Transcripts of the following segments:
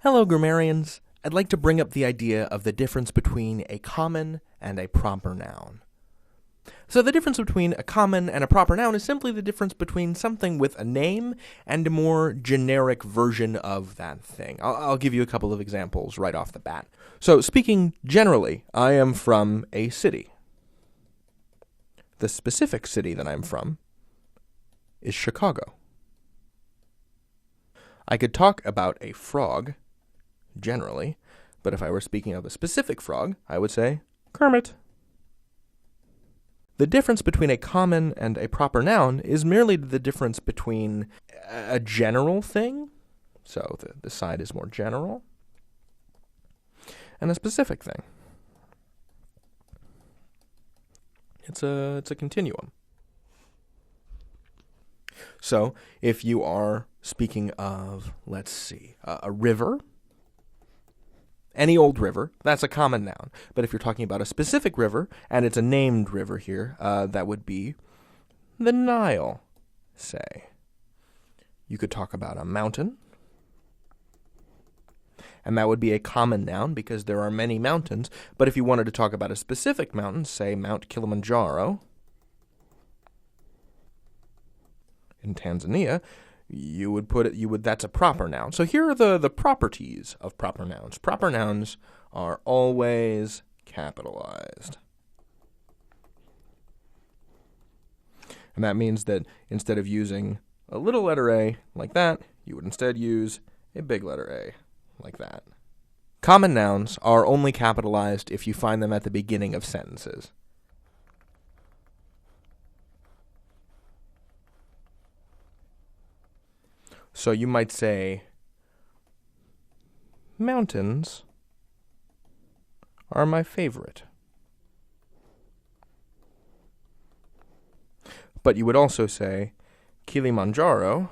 Hello, grammarians. I'd like to bring up the idea of the difference between a common and a proper noun. So the difference between a common and a proper noun is simply the difference between something with a name and a more generic version of that thing. I'll give you a couple of examples right off the bat. So speaking generally, I am from a city. The specific city that I'm from is Chicago. I could talk about a frog generally, but if I were speaking of a specific frog, I would say Kermit. The difference between a common and a proper noun is merely the difference between a general thing, so the side is more general, and a specific thing. It's a continuum. So if you are speaking of, let's see, a river, any old river, that's a common noun. But if you're talking about a specific river, and it's a named river here, that would be the Nile, say. You could talk about a mountain, and that would be a common noun because there are many mountains. But if you wanted to talk about a specific mountain, say Mount Kilimanjaro in Tanzania, that's a proper noun. So here are the properties of proper nouns. Proper nouns are always capitalized. And that means that instead of using a little letter A like that, you would instead use a big letter A like that. Common nouns are only capitalized if you find them at the beginning of sentences. So you might say, mountains are my favorite. But you would also say, Kilimanjaro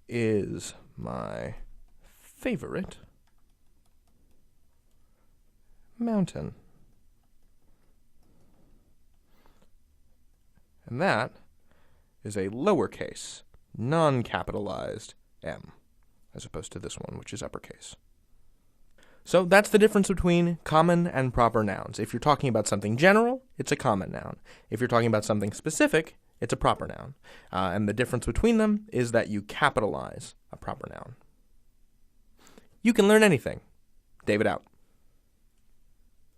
is my favorite mountain. And that is a lowercase, non-capitalized m, as opposed to this one, which is uppercase. So that's the difference between common and proper nouns. If you're talking about something general, it's a common noun. If you're talking about something specific, it's a proper noun. And the difference between them is that you capitalize a proper noun. You can learn anything. David out.